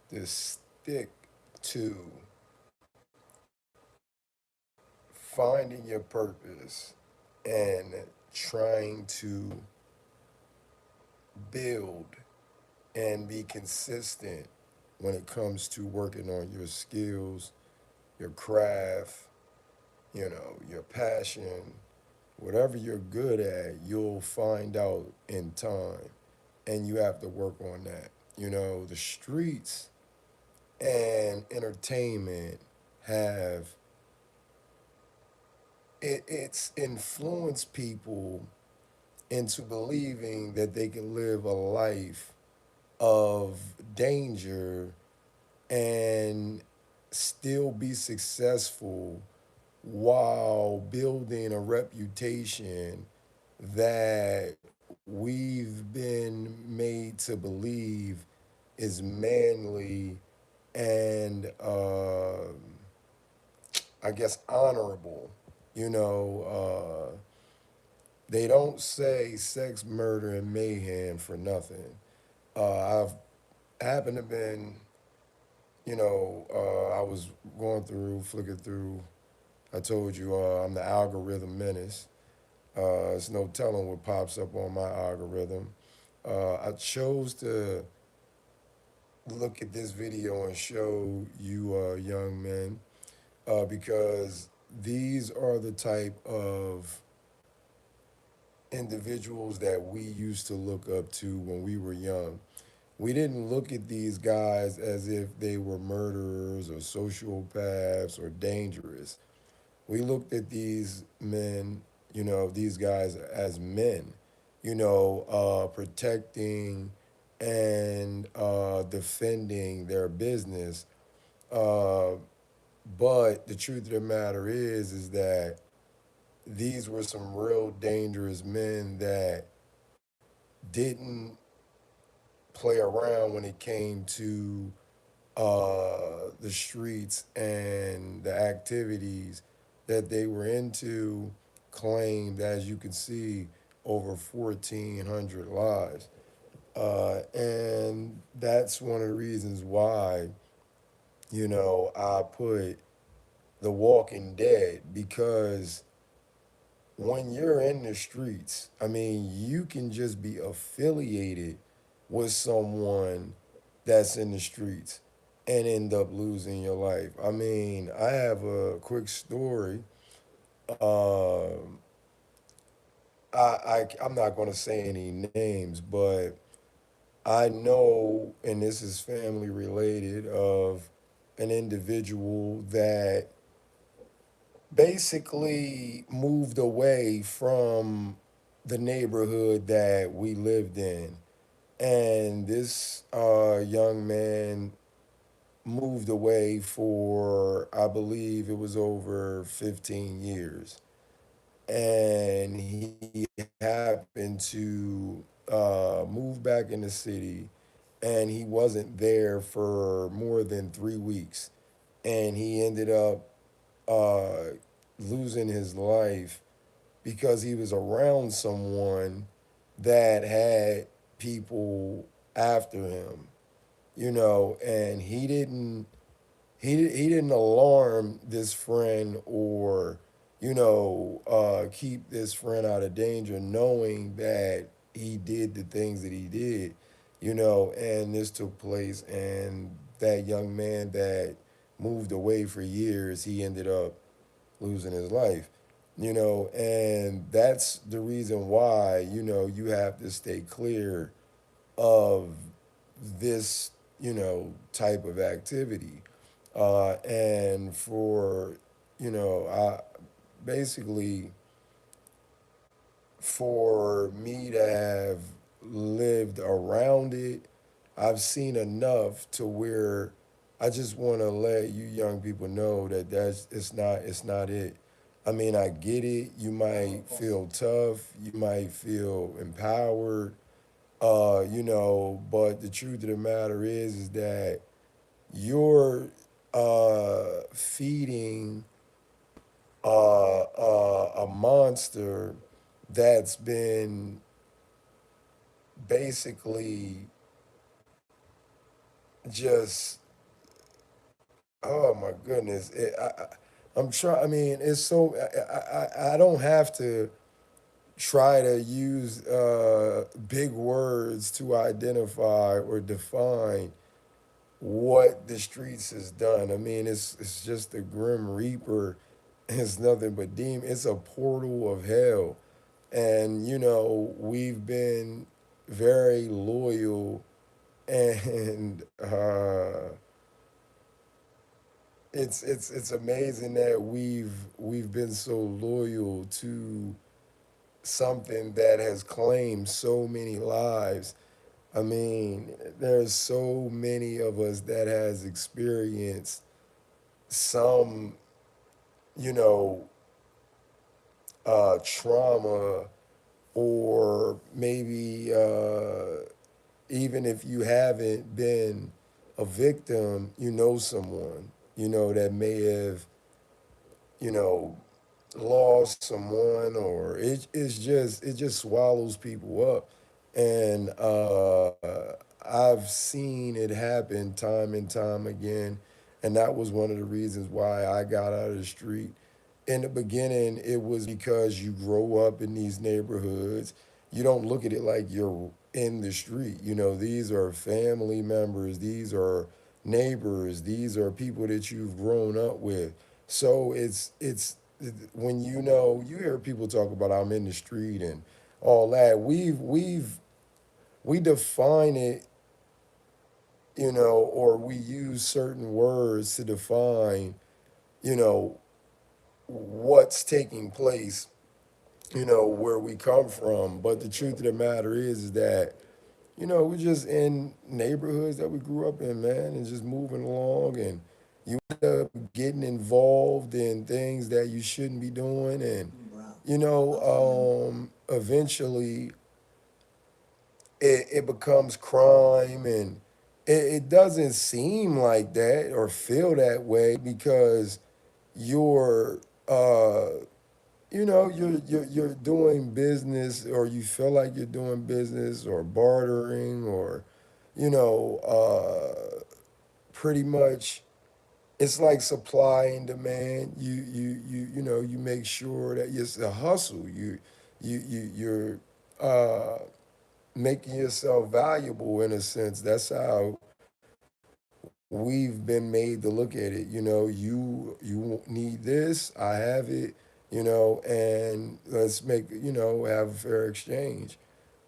to stick to finding your purpose and trying to build and be consistent when it comes to working on your skills, your craft, your passion, whatever you're good at, you'll find out in time. And you have to work on that. The streets and entertainment have it's influenced people into believing that they can live a life of danger and still be successful while building a reputation that we've been made to believe is manly and I guess honorable. You know, they don't say sex, murder, and mayhem for nothing. I've happened to been, I was going through, flicking through. I told you I'm the algorithm menace. It's no telling what pops up on my algorithm. I chose to look at this video and show you young men because these are the type of individuals that we used to look up to when we were young. We didn't look at these guys as if they were murderers or sociopaths or dangerous. We looked at these men, these guys as men, protecting and defending their business. Uh, but the truth of the matter is that these were some real dangerous men that didn't play around when it came to the streets and the activities that they were into claimed, as you can see, over 1,400 lives. And that's one of the reasons why, I put The Walking Dead because when you're in the streets, I mean, you can just be affiliated with someone that's in the streets and end up losing your life. I mean, I have a quick story. Um, I'm not going to say any names, but I know, and this is family related, of an individual that basically moved away from the neighborhood that we lived in. And this young man moved away for, I believe it was over 15 years. And he happened to move back in the city, and he wasn't there for more than 3 weeks. And he ended up uh, losing his life because he was around someone that had people after him, and he didn't alarm this friend or keep this friend out of danger, knowing that he did the things that he did, and this took place, and that young man that moved away for years, he ended up losing his life, and that's the reason why, you have to stay clear of this, type of activity. And I basically, for me to have lived around it, I've seen enough to where I just want to let you young people know that it's not it. I mean, I get it. You might feel tough. You might feel empowered. But the truth of the matter is that you're feeding a monster that's been basically just oh my goodness, I'm trying. I mean, it's so I don't have to try to use big words to identify or define what the streets has done. I mean, it's just the Grim Reaper. It's nothing but demon. It's a portal of hell, and we've been very loyal, and it's amazing that we've been so loyal to something that has claimed so many lives. I mean, there's so many of us that has experienced some, you know, trauma, or maybe even if you haven't been a victim, someone, that may have, you know, lost someone, or it just swallows people up. And I've seen it happen time and time again, and that was one of the reasons why I got out of the street. In the beginning, it was because you grow up in these neighborhoods. You don't look at it like you're in the street. These are family members, these are neighbors, these are people that you've grown up with. So it's when you hear people talk about I'm in the street and all that. We define it, or we use certain words to define, you know, what's taking place, where we come from. But the truth of the matter is that, we're just in neighborhoods that we grew up in, man, and just moving along. And you end up getting involved in things that you shouldn't be doing. And, eventually it becomes crime. And it doesn't seem like that or feel that way because you're you're doing business, or you feel like you're doing business or bartering, or you know pretty much it's like supply and demand. You make sure that it's a hustle. You're uh making yourself valuable in a sense. That's how we've been made to look at it. You need this, I have it, and let's make, have a fair exchange.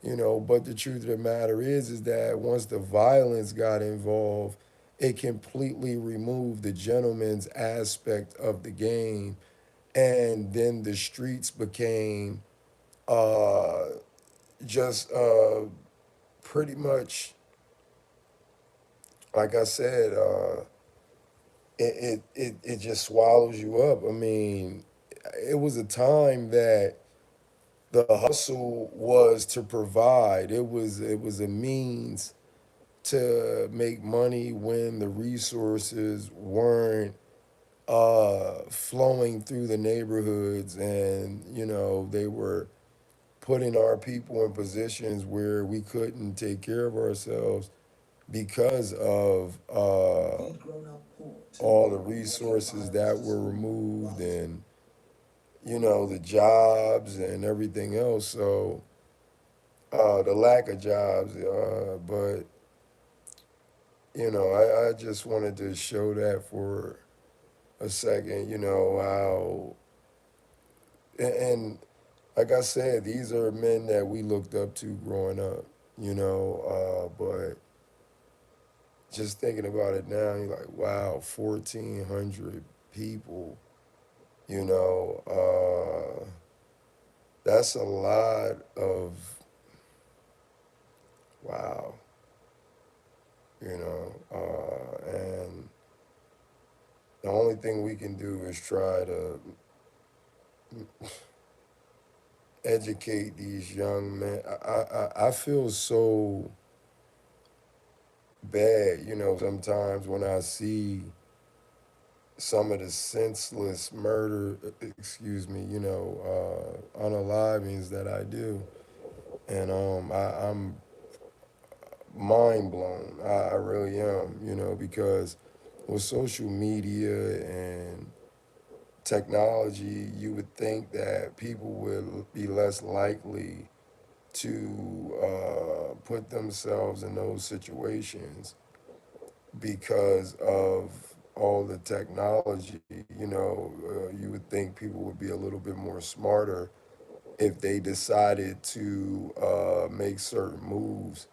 But the truth of the matter is that once the violence got involved, it completely removed the gentleman's aspect of the game. And then the streets became uh just pretty much, like I said, it just swallows you up. I mean, it was a time that the hustle was to provide. It was a means to make money when the resources weren't flowing through the neighborhoods, and they were putting our people in positions where we couldn't take care of ourselves because of all the resources that were removed, and the jobs and everything else. So the lack of jobs, but I just wanted to show that for a second. How, and like I said, these are men that we looked up to growing up. But just thinking about it now, you're like, wow, 1,400 people. You know, that's a lot of, wow. And the only thing we can do is try to educate these young men. I feel so bad, sometimes when I see some of the senseless murder, excuse me, unalivings that I do. And I'm mind blown. I really am, because with social media and technology, you would think that people would be less likely to put themselves in those situations because of all the technology. You would think people would be a little bit more smarter if they decided to make certain moves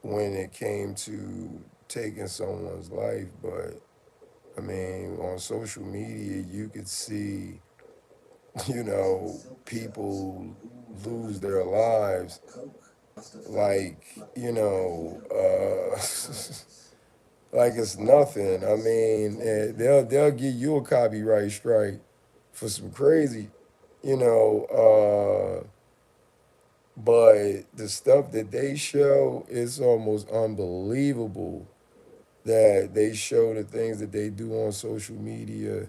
when it came to taking someone's life. But I mean, on social media, you could see, people lose their lives like, like it's nothing. I mean, they'll give you a copyright strike for some crazy, you know, but the stuff that they show is almost unbelievable that they show the things that they do on social media,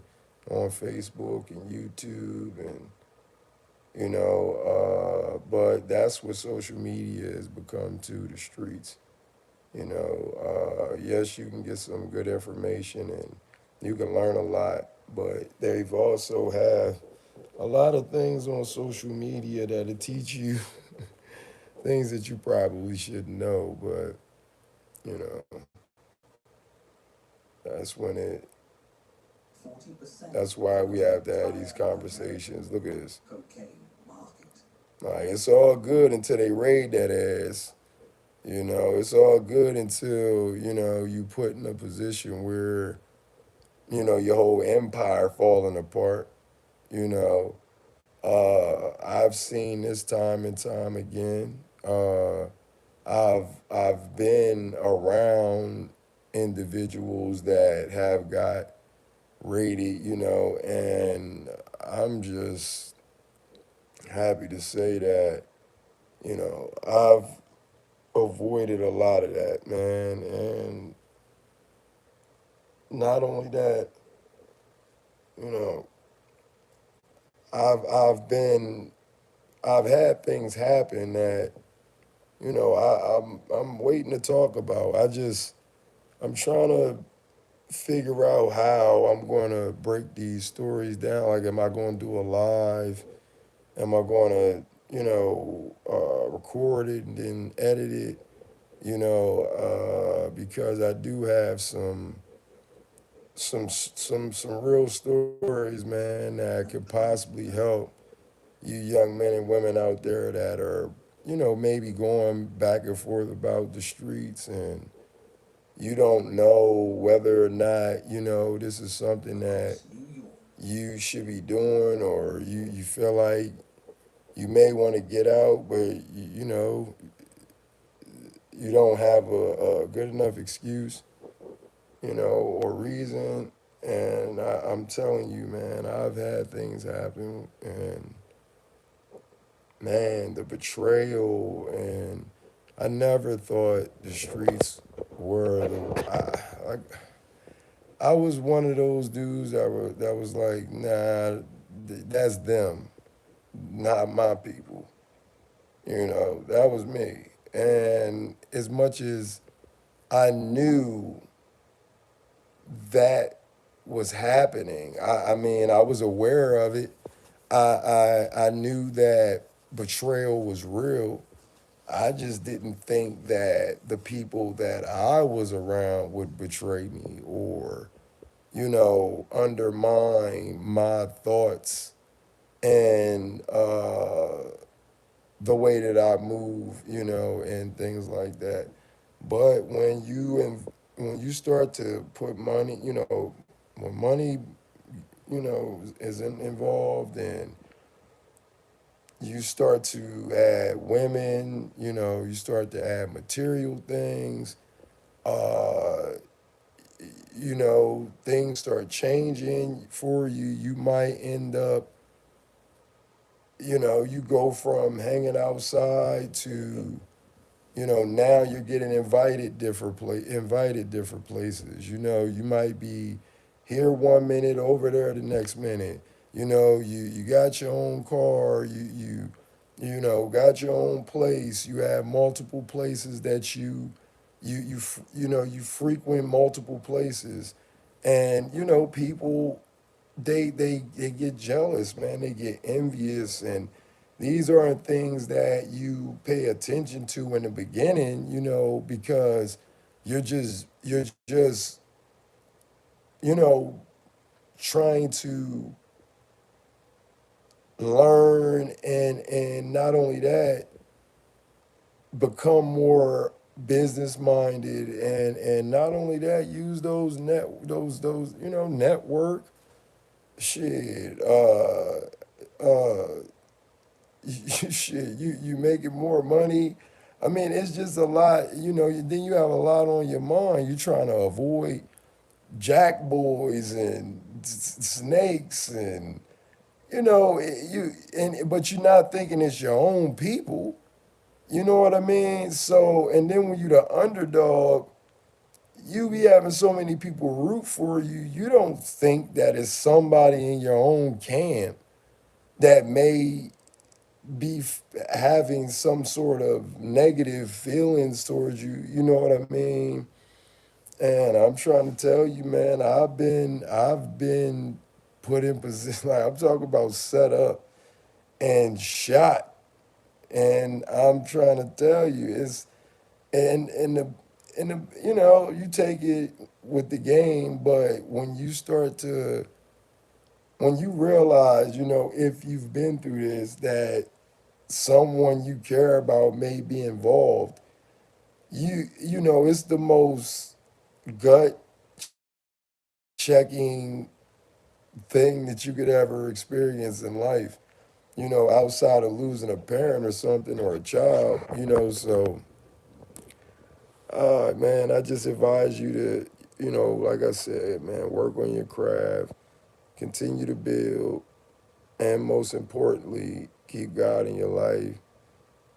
on Facebook and YouTube, and but that's what social media has become to the streets. Yes, you can get some good information and you can learn a lot, but they've also have a lot of things on social media that'll teach you things that you probably shouldn't know. But you know, that's when it. That's why we have to have these conversations. Look at this. Like it's all good until they raid that ass. It's all good until you put in a position where your whole empire falling apart. You know, I've seen this time and time again. I've been around individuals that have got rated, and I'm just happy to say that I've avoided a lot of that, man. And not only that, you know, I've been I've had things happen that I'm waiting to talk about. I'm trying to figure out how I'm going to break these stories down. Like, am I going to do a live? Am I going to record it and then edit it? Because I do have some real stories, man, that could possibly help you young men and women out there that are, maybe going back and forth about the streets, and you don't know whether or not, this is something that you should be doing, or you feel like you may want to get out, but you don't have a good enough excuse, or reason. And I'm telling you, man, I've had things happen, and man, the betrayal, and I never thought the streets were I was one of those dudes that was like, nah, that's them, not my people. That was me. And as much as I knew that was happening, I mean, I was aware of it. I knew that betrayal was real. I just didn't think that the people that I was around would betray me, or, undermine my thoughts and the way that I move, and things like that. But when you start to put money, when money, is involved, and you start to add women, you start to add material things, uh, things start changing for you. You might end up, you go from hanging outside to, now you're getting invited different places. You might be here one minute, over there the next minute. You got your own car. got your own place. You have multiple places that you frequent multiple places, and people they get jealous, man. They get envious, and these aren't things that you pay attention to in the beginning, because you're just you know trying to learn, and not only that, become more business minded, and not only that, use those network shit. Shit, you making more money. I mean, it's just a lot. Then you have a lot on your mind. You're trying to avoid jack boys and snakes, and but you're not thinking it's your own people. You know what I mean? So, and then when you're the underdog, you be having so many people root for you. You don't think that it's somebody in your own camp that may be having some sort of negative feelings towards you. You know what I mean? And I'm trying to tell you, man, I've been put in position. Like, I'm talking about set up and shot. And I'm trying to tell you, it's and the you take it with the game, but when you realize, if you've been through this, that someone you care about may be involved, it's the most gut checking thing that you could ever experience in life, outside of losing a parent or something, or a child. So, man, I just advise you to, like I said, man, work on your craft, continue to build, and most importantly, keep God in your life.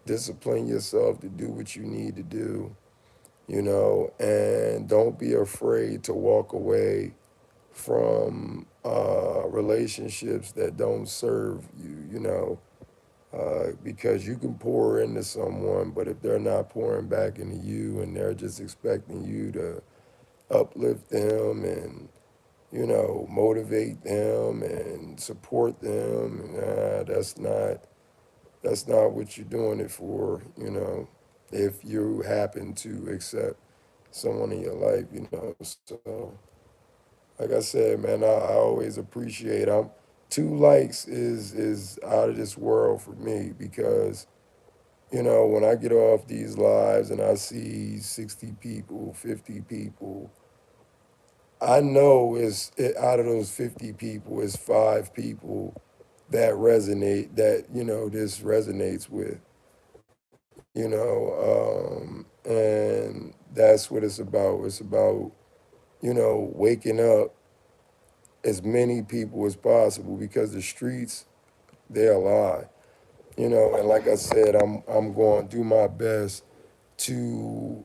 Discipline yourself to do what you need to do, and don't be afraid to walk away from relationships that don't serve you, because you can pour into someone, but if they're not pouring back into you and they're just expecting you to uplift them and, motivate them and support them, nah, that's not what you're doing it for, if you happen to accept someone in your life, So, like I said, man, I always appreciate. I'm 2 likes is out of this world for me, because when I get off these lives and I see 60 people, 50 people, I know out of those 50 people, it's 5 people that this resonates with, and that's what it's about. It's about, waking up as many people as possible, because the streets, they're alive. And like I said, I'm going to do my best to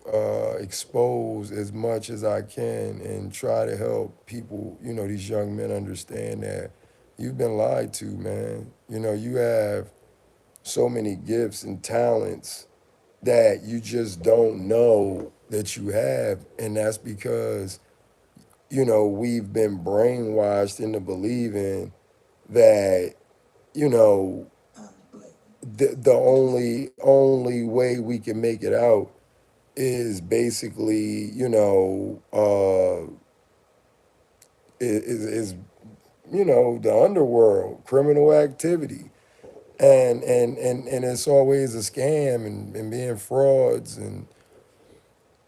expose as much as I can and try to help people, these young men, understand that you've been lied to, man. You have so many gifts and talents that you just don't know that you have, and that's because we've been brainwashed into believing that you know the only way we can make it out is basically is the underworld, criminal activity, and it's always a scam, and being frauds, and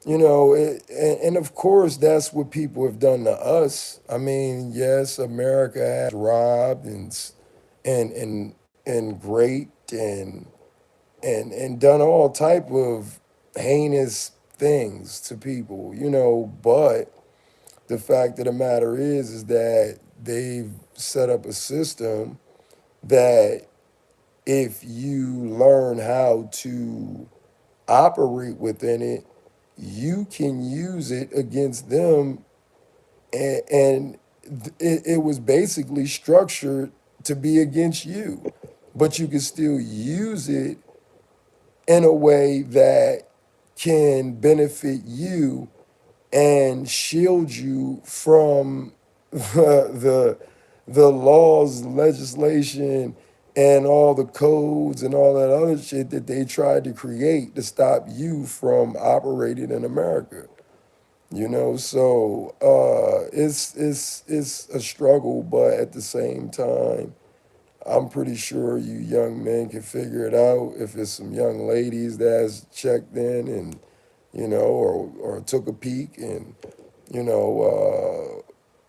and of course that's what people have done to us. I mean, yes, America has robbed and raped and done all type of heinous things to people, but the fact of the matter is that they've set up a system that, if you learn how to operate within it, you can use it against them, and it was basically structured to be against you. but you can still use it in a way that can benefit you and shield you from the the laws, legislation, and all the codes and all that other shit that they tried to create to stop you from operating in America. You know, so it's a struggle, but at the same time, I'm pretty sure you young men can figure it out. If it's some young ladies that's checked in and or took a peek and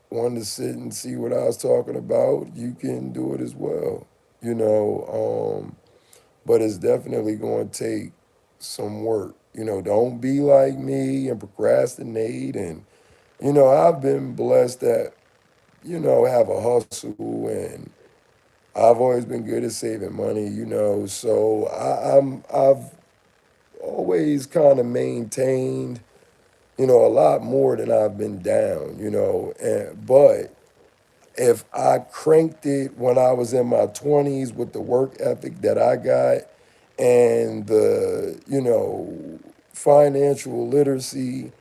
wanted to sit and see what I was talking about, you can do it as well. But it's definitely going to take some work. Don't be like me and procrastinate. And I've been blessed that have a hustle, and I've always been good at saving money. So I've always kind of maintained a lot more than I've been down, but if I cranked it when I was in my 20s with the work ethic that I got and the, financial literacy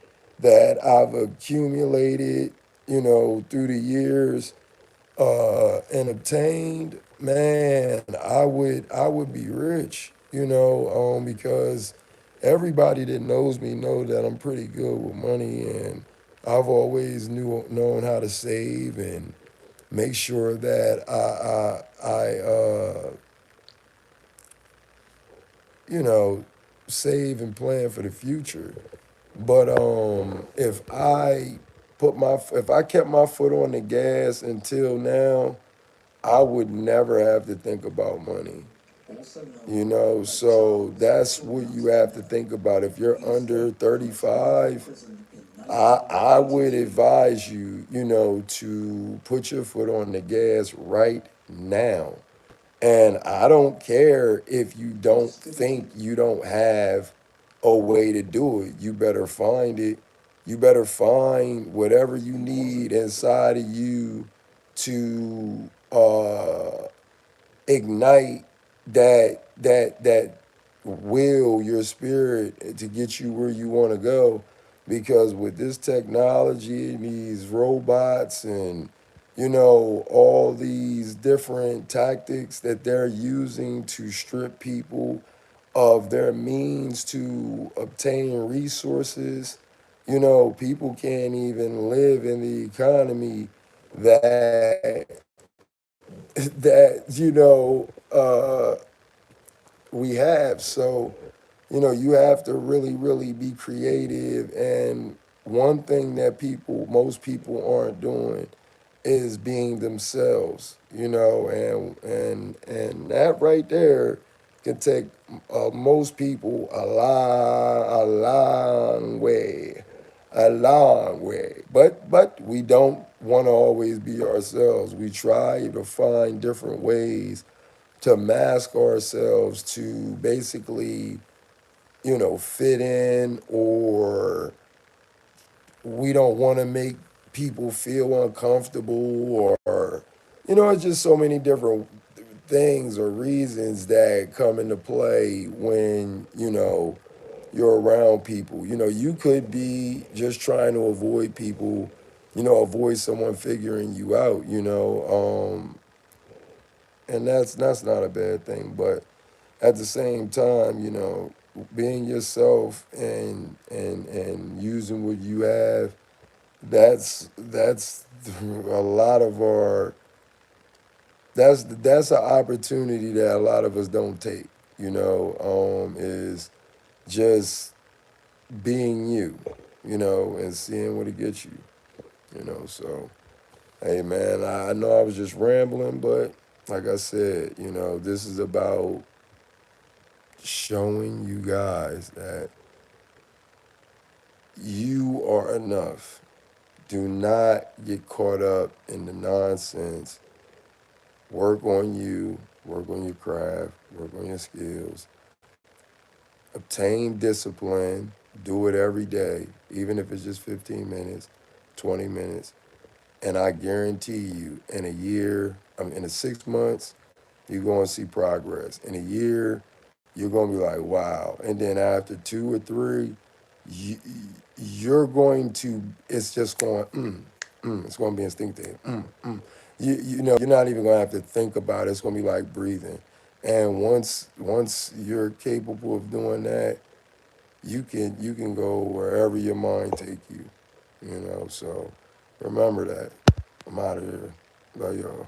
that I've accumulated, through the years, and obtained, man, I would be rich, because everybody that knows me know that I'm pretty good with money, and I've always known how to save and make sure that I you know save and plan for the future. But if I kept my foot on the gas until now, I would never have to think about money. So that's what you have to think about. If you're under 35, I would advise you, to put your foot on the gas right now. And I don't care if you don't think you don't have a way to do it. You better find it. You better find whatever you need inside of you to ignite that will, your spirit, to get you where you want to go. Because with this technology and these robots and all these different tactics that they're using to strip people of their means to obtain resources, people can't even live in the economy that that we have. So, you have to really, really be creative. And one thing that most people aren't doing is being themselves, and that right there can take most people a long way. But we don't want to always be ourselves. We try to find different ways to mask ourselves to basically, fit in, or we don't want to make people feel uncomfortable, or, it's just so many different things or reasons that come into play when, you're around people. You could be just trying to avoid people, avoid someone figuring you out, and that's not a bad thing. But at the same time, being yourself and using what you have, that's a lot of our that's an opportunity that a lot of us don't take, is just being you, and seeing what it gets you, so hey man, I know I was just rambling, but like I said, this is about showing you guys that you are enough. Do not get caught up in the nonsense. Work on you, work on your craft, work on your skills. Obtain discipline, do it every day, even if it's just 15 minutes, 20 minutes. And I guarantee you, in a year, in 6 months, You're going to see progress. In a year, you're going to be like, wow. And then after 2 or 3, you, you're going to, it's just going, it's going to be instinctive. You know, you're not even going to have to think about it. It's going to be like breathing. And once you're capable of doing that, you can go wherever your mind take you. You know, so remember that. I'm out of here. Love y'all.